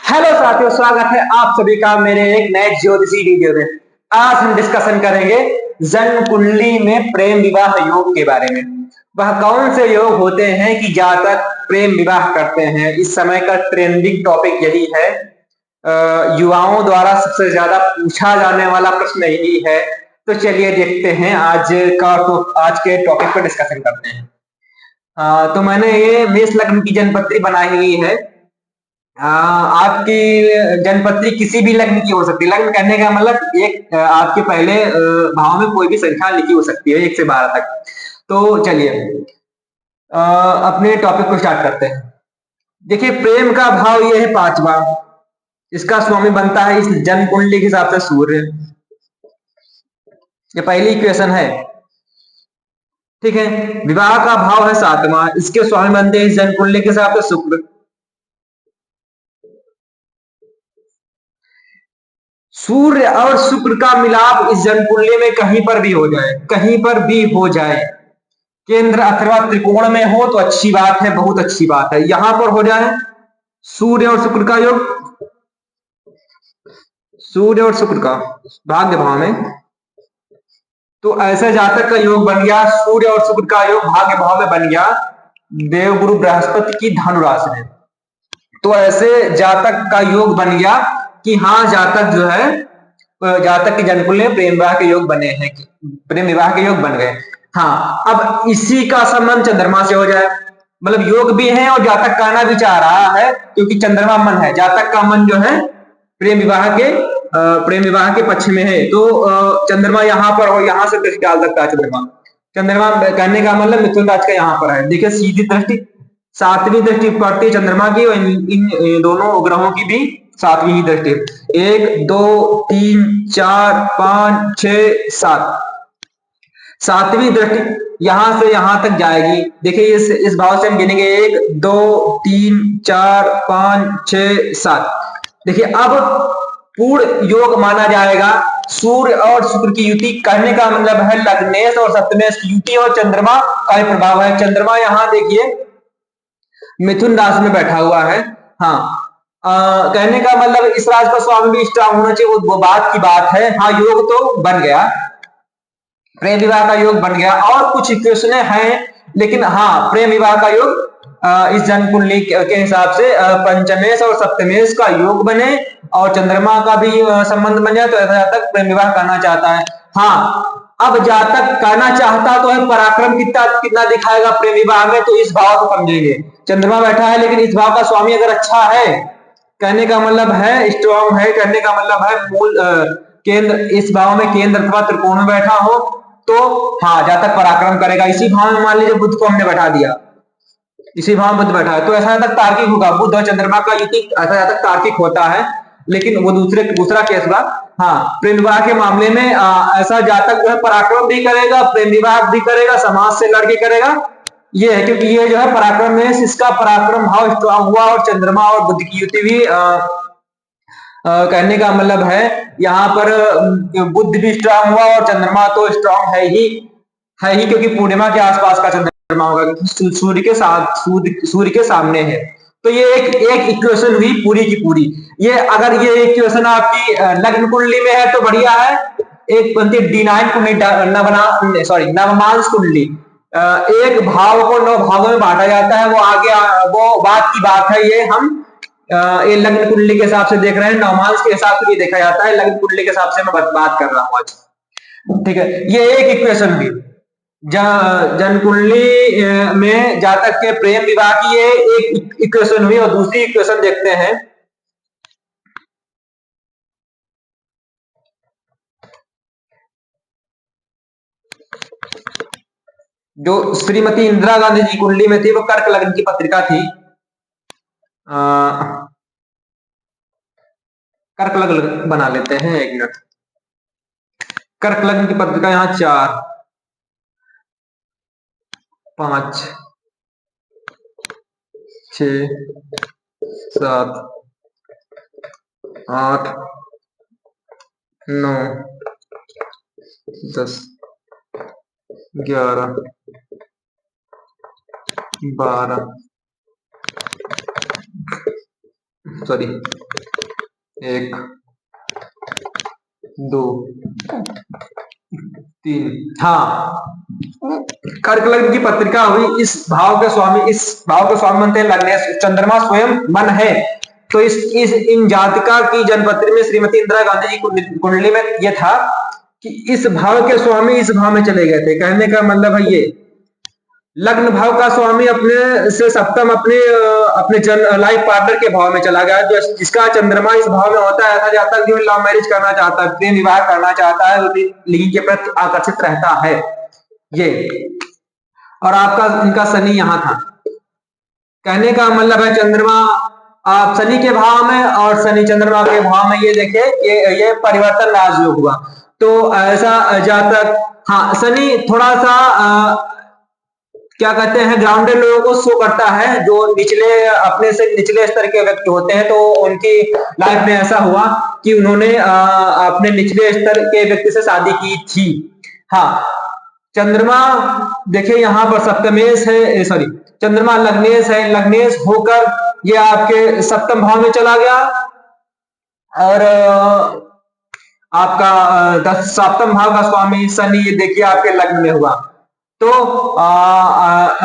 Hello साथियों, स्वागत है आप सभी का मेरे एक नए ज्योतिषी वीडियो में। आज हम डिस्कशन करेंगे जन्म कुंडली में प्रेम विवाह योग के बारे में। वह कौन से योग होते हैं कि जातक प्रेम विवाह करते हैं। इस समय का ट्रेंडिंग टॉपिक यही है। युवाओं द्वारा सबसे ज्यादा पूछा जाने वाला प्रश्न यही है। तो चलिए देखते हैं आज के टॉपिक पर डिस्कशन करते हैं। तो मैंने ये मेष लग्न की जनपत्री बनाई हुई है। आपकी जनपत्री किसी भी लग्न की हो सकती है। लग्न कहने का मतलब एक आपके पहले भाव में कोई भी संख्या लिखी हो सकती है 1 से 12 तक। तो चलिए अपने टॉपिक को स्टार्ट करते हैं। देखिए, प्रेम का भाव ये है 5वां। इसका स्वामी बनता है इस जन्म कुंडली के हिसाब से सूर्य। ये पहली इक्वेशन है, ठीक है। विवाह का भाव है 7वां। इसके स्वामी बनते हैं इस जन्म कुंडली के हिसाब से शुक्र। सूर्य और शुक्र का मिलाप इस जन्म कुंडली में कहीं पर भी हो जाए, कहीं पर भी हो जाए, केंद्र अथवा त्रिकोण में हो तो अच्छी बात है, बहुत अच्छी बात है। यहां पर हो जाए सूर्य और शुक्र का योग, सूर्य और शुक्र का भाग्य भाव में, तो ऐसे जातक का योग बन गया। सूर्य और शुक्र का योग भाग्य भाव में बन गया देवगुरु बृहस्पति की धनु राशि में। तो ऐसे जातक का योग बन गया कि हाँ, जातक जो है, जातक की जन्म में प्रेम विवाह के योग बने हैं, प्रेम विवाह के योग बन गए। हाँ, अब इसी का संबंध चंद्रमा से हो जाए, मतलब योग भी है और जातक कहना भी चाह रहा है, क्योंकि चंद्रमा मन है, जातक का मन जो है प्रेम विवाह के पक्ष में है। तो चंद्रमा यहाँ पर हो, यहाँ से दृष्टि डाल सकता है चंद्रमा। चंद्रमा कहने का मतलब मिथुन राशि का यहाँ पर है। देखिए, सीधी दृष्टि 7वीं दृष्टि पड़ती है चंद्रमा की, और इन दोनों ग्रहों की भी 7वीं ही दृष्टि। 1 2 3 4 5 6 7, 7वीं दृष्टि यहां से यहां तक जाएगी। देखिए, इस भाव से हम गिनेंगे 1 2 3 4 5 6 7। देखिए, अब पूर्ण योग माना जाएगा। सूर्य और शुक्र की युति करने का मतलब है लग्नेश और सप्तमेश की युति, और चंद्रमा का प्रभाव है। चंद्रमा यहां देखिए मिथुन राशि में बैठा हुआ है। हाँ, कहने का मतलब इस राशि का स्वामी भी स्ट्रांग होना चाहिए, वो बात की बात है। हाँ, योग तो बन गया, प्रेम विवाह का योग बन गया। और कुछ इक्वेशन हैं, लेकिन हाँ, प्रेम विवाह का योग इस जन्म कुंडली के हिसाब से पंचमेश और सप्तमेश का योग बने और चंद्रमा का भी संबंध बन जाए, तो ऐसा जातक प्रेम विवाह करना चाहता है। हाँ, अब जातक करना चाहता तो है, पराक्रम कितना कितना दिखाएगा प्रेम विवाह में, तो इस भाव को समझेंगे। चंद्रमा बैठा है, लेकिन इस भाव का स्वामी अगर अच्छा है, कहने का मतलब है स्ट्रॉन्ग है, कहने का मतलब है मूल केंद्र, इस भाव में केंद्र अथवा त्रिकोण में बैठा हो, तो हाँ, जातक पराक्रम करेगा। इसी भाव में मान लीजिए बुध को हमने बैठा दिया, इसी भाव में बुध बैठा है, तो ऐसा जातक तार्किक होगा। बुध और चंद्रमा का युति ऐसा जातक तार्किक होता है, लेकिन वो दूसरा केस हुआ। हाँ, प्रेम विवाह के मामले में ऐसा जातक जो है पराक्रम भी करेगा, प्रेम विवाह भी करेगा, समाज से लड़के करेगा। ये है क्योंकि ये जो है पराक्रम में इसका पराक्रम भाव स्ट्रांग हुआ, और चंद्रमा और बुध की युति भी कहने का मतलब है यहाँ पर बुध भी स्ट्रांग हुआ और चंद्रमा तो स्ट्रांग है ही, क्योंकि पूर्णिमा के आसपास का चंद्रमा होगा, क्योंकि सूर्य के सामने है। तो ये एक इक्वेशन हुई पूरी की पूरी। ये अगर ये इक्वेशन आपकी लग्न कुंडली में है तो बढ़िया है। एक बनती है D9 कुंडली, सॉरी नवमांश कुंडली। एक भाव को 9 भागों में बांटा जाता है, वो आगे वो बात की बात है। ये हम ये लग्न कुंडली के हिसाब से देख रहे हैं, नवमांश के हिसाब से भी देखा जाता है, लग्न कुंडली के हिसाब से मैं बात कर रहा हूं आज, ठीक है। ये एक इक्वेशन हुई जन्म कुंडली में जातक के प्रेम विवाह की, ये एक इक्वेशन हुई। और दूसरी इक्वेशन देखते हैं, जो श्रीमती इंदिरा गांधी जी कुंडली में थी, वो कर्क लग्न की पत्रिका थी। कर्क लग्न बना लेते हैं, 1 मिनट। कर्क लग्न की पत्रिका यहाँ 4 5 6 7 8 9 10 11 12 सॉरी एक, दो, तीन, हाँ, कर्क लग्न की पत्रिका हुई। इस भाव के स्वामी बनते हैं लग्नेश। चंद्रमा स्वयं मन है। तो इस इन जातिका की जन्मपत्री में श्रीमती इंदिरा गांधी जी कुंडली में ये था कि इस भाव के स्वामी इस भाव में चले गए थे। कहने का मतलब है ये लग्न भाव का स्वामी अपने से सप्तम अपने लाइफ पार्टनर के भाव में चला गया, जो जिसका चंद्रमा इस भाव में होता है, ऐसा जातक जो लव मैरिज करना चाहता है, प्रेम विवाह करना चाहता है, लिंग के प्रति आकर्षित रहता है ये। और आपका इनका शनि यहाँ था। कहने का मतलब है चंद्रमा आप शनि के भाव में और शनि चंद्रमा के भाव में, ये देखिए ये परिवर्तन राजयोग हुआ। तो ऐसा जातक, हाँ, शनि थोड़ा सा क्या कहते हैं ग्राउंडेड लोगों को शो करता है, जो निचले अपने से निचले स्तर के व्यक्ति होते हैं। तो उनकी लाइफ में ऐसा हुआ कि उन्होंने अपने निचले स्तर के व्यक्ति से शादी की थी। हाँ, चंद्रमा देखिए यहाँ पर सप्तमेश है, सॉरी, चंद्रमा लग्नेश है। लग्नेश होकर ये आपके सप्तम भाव में चला गया और आपका सप्तम भाव का स्वामी शनि ये देखिए आपके लग्न में हुआ। तो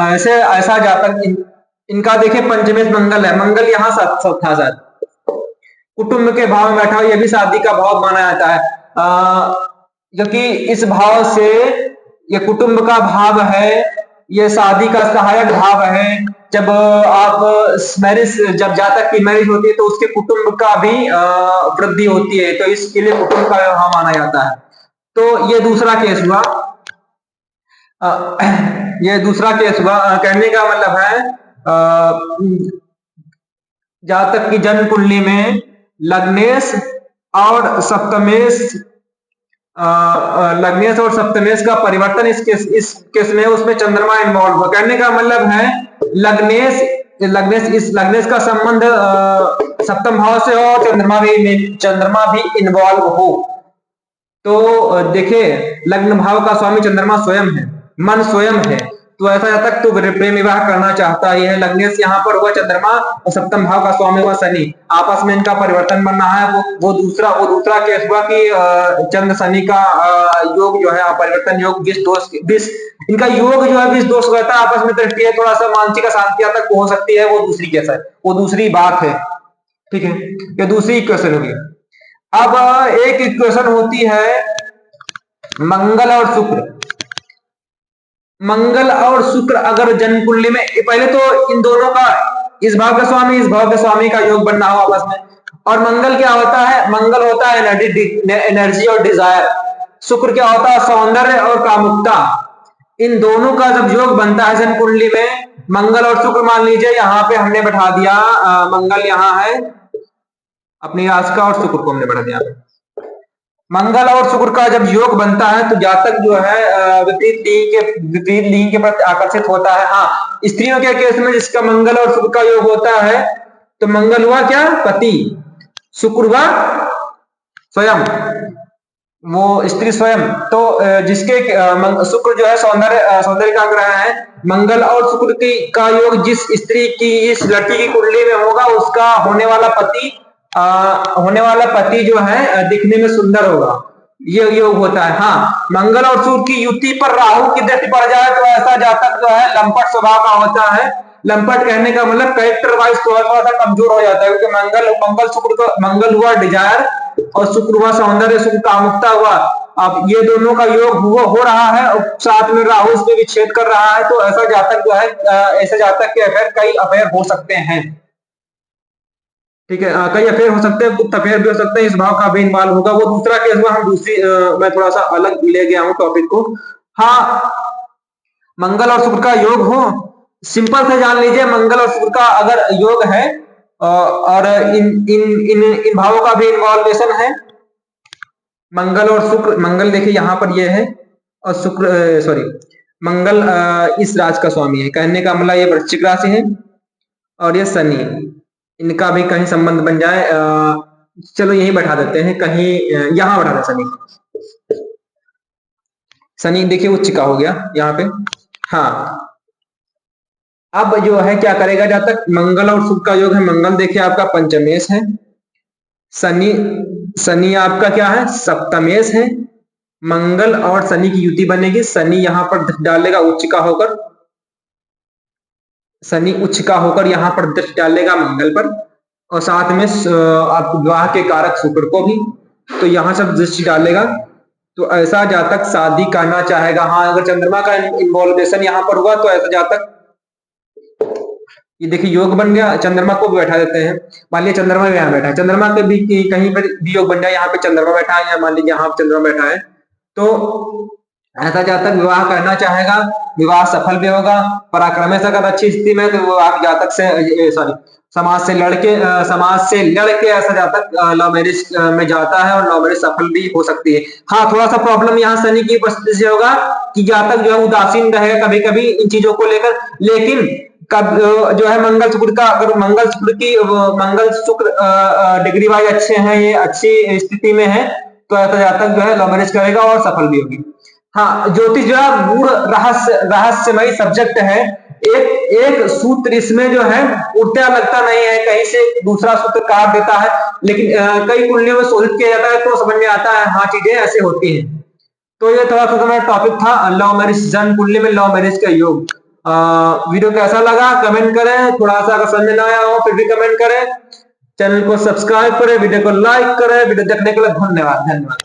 ऐसे ऐसा जातक इनका देखिए पंचमेश मंगल है। मंगल यहाँ था शायद, कुटुंब के भाव में बैठा हुआ, ये भी शादी का भाव माना जाता है, क्योंकि इस भाव से ये कुटुंब का भाव है, ये शादी का सहायक भाव है। जब आप जब जातक की मैरिज होती है तो उसके कुटुंब का भी वृद्धि होती है, तो इसके लिए कुटुंब का भाव माना जाता है। तो ये दूसरा केस हुआ। ये दूसरा केस हुआ। कहने का मतलब है जातक की जन्म कुंडली में लग्नेश और सप्तमेश का परिवर्तन इस केस में उसमें चंद्रमा इन्वॉल्व हुआ। कहने का मतलब है लग्नेश का संबंध सप्तम भाव से हो और चंद्रमा भी इन्वॉल्व हो। तो देखिए लग्न भाव का स्वामी चंद्रमा स्वयं है, मन स्वयं है। तो ऐसा जातक तो प्रेम विवाह करना चाहता ही है। लग्नेश यहाँ पर हुआ चंद्रमा और सप्तम भाव का स्वामी हुआ शनि, आपस में इनका परिवर्तन बन रहा है। वो दूसरा केस हुआ कि चंद्र शनि का योग जो है परिवर्तन योग, विष इनका योग जो है विष दोष रहता है, आपस में दृष्टि है, थोड़ा सा मानसिक अशांति तक हो सकती है। वो दूसरी केस है, वो दूसरी बात है। ठीक है, ये दूसरी इक्वेशन होगी। अब एक इक्वेशन होती है मंगल और शुक्र। मंगल और शुक्र अगर जन्म कुंडली में, पहले तो इन दोनों का इस भाव के स्वामी इस भाव के स्वामी का योग बनना हो आपस में। और मंगल क्या होता है? मंगल होता है एनर्जी और डिजायर। शुक्र क्या होता है? सौंदर्य और कामुकता। इन दोनों का जब योग बनता है जन्म कुंडली में, मंगल और शुक्र, मान लीजिए यहाँ पे हमने बैठा दिया मंगल यहाँ है अपनी राशि का और शुक्र को हमने बढ़ा दिया। मंगल और शुक्र का जब योग बनता है तो जातक जो है विपरीत लिंग के प्रति आकर्षित होता है। हाँ, स्त्रियों के केस में जिसका मंगल और शुक्र का योग होता है तो मंगल हुआ क्या? पति, शुक्र हुआ स्वयं, वो स्त्री स्वयं। तो जिसके शुक्र जो है सौंदर्य का ग्रह है। मंगल और शुक्र का योग जिस स्त्री की, इस लड़की की कुंडली में होगा, उसका होने वाला पति जो है दिखने में सुंदर होगा। ये योग होता है। हाँ, मंगल और शुक्र की युति पर राहु की दृष्टि पड़ जाए तो ऐसा जातक जो है लंपट स्वभाव का होता है। लंपट कहने का मतलब कैरेक्टर वाइज थोड़ा सा कमजोर हो जाता है, क्योंकि मंगल हुआ डिजायर और शुक्र हुआ सौंदर्य, शुक्र कामुकता हुआ। अब ये दोनों का योग हो रहा है और साथ में राहु इसमें विच्छेद कर रहा है। तो ऐसा जातक जो है, ऐसे जातक के अफेयर, कई अफेयर हो सकते हैं। ठीक है, कई अफेयर हो सकते हैं, गुप्त अफेयर भी हो सकते हैं, इस भाव का भी इन्वॉल्व होगा। वो दूसरा केस हुआ। हम मैं थोड़ा सा अलग ले गया हूं टॉपिक को। हाँ, मंगल और शुक्र का योग हो, सिंपल से जान लीजिए मंगल और शुक्र का अगर योग है और इन भावों का भी इन्वॉल्वेशन है। मंगल और शुक्र, मंगल देखिए यहाँ पर ये है और शुक्र, सॉरी, मंगल इस राशि का स्वामी है। कहने का मतलब ये वृश्चिक राशि है और ये शनि, इनका भी कहीं संबंध बन जाए। चलो यही बैठा देते हैं, कहीं यहां बैठा दें शनि। शनि देखिए उच्च का हो गया यहाँ पे। हाँ, अब जो है क्या करेगा जातक? मंगल और शुक्र का योग है। मंगल देखिए आपका पंचमेश है शनि, शनि आपका क्या है, सप्तमेश है। मंगल और शनि की युति बनेगी, शनि यहां पर दृष्टि डालेगा उच्च का होकर, शनि उच्च का होकर यहां पर दृष्टि डालेगा मंगल पर, और साथ में आप विवाह के कारक शुक्र को भी, तो यहां सब दृष्टि डालेगा। तो ऐसा जातक शादी करना चाहेगा। हाँ, अगर चंद्रमा का इन्वॉल्वेशन यहाँ पर हुआ तो ऐसा जातक, ये देखिए योग बन गया, चंद्रमा को भी बैठा देते हैं। मान लीजिए चंद्रमा भी यहाँ बैठा है, चंद्रमा के भी कहीं पर भी योग बन जाए, यहाँ पे चंद्रमा बैठा है या मान लीजिए यहाँ पे चंद्रमा बैठा है, तो ऐसा जातक विवाह करना चाहेगा, विवाह सफल भी होगा। पराक्रम से अगर अच्छी स्थिति में, तो वो आप जातक से सॉरी समाज से लड़के ऐसा जातक लव मैरिज में जाता है, और लव मैरिज सफल भी हो सकती है। हाँ, थोड़ा सा प्रॉब्लम यहाँ शनि की उपस्थिति से होगा कि जातक जो है उदासीन रहेगा कभी कभी इन चीजों को लेकर, लेकिन कब जो है मंगल शुक्र का, अगर मंगल शुक्र डिग्री वाइज अच्छे हैं, ये अच्छी स्थिति में है, तो ऐसा जातक जो है लव मैरिज करेगा और सफल भी होगी। हाँ, ज्योतिष जो है गूढ़ रहस्यमयी सब्जेक्ट है। एक एक सूत्र इसमें जो है उल्टा लगता नहीं है, कहीं से दूसरा सूत्र काट देता है, लेकिन कई कुंडलियों में शोधित किया जाता है तो समझ में आता है हाँ चीजें ऐसे होती हैं। तो ये थोड़ा सा मेरा टॉपिक था लव मैरिज, जन्म कुंडली में लव मैरिज का योग। वीडियो कैसा लगा कमेंट करें, थोड़ा सा अगर समझ में ना आया हो फिर भी कमेंट करें, चैनल को सब्सक्राइब करें, वीडियो को लाइक करें। वीडियो देखने के लिए धन्यवाद।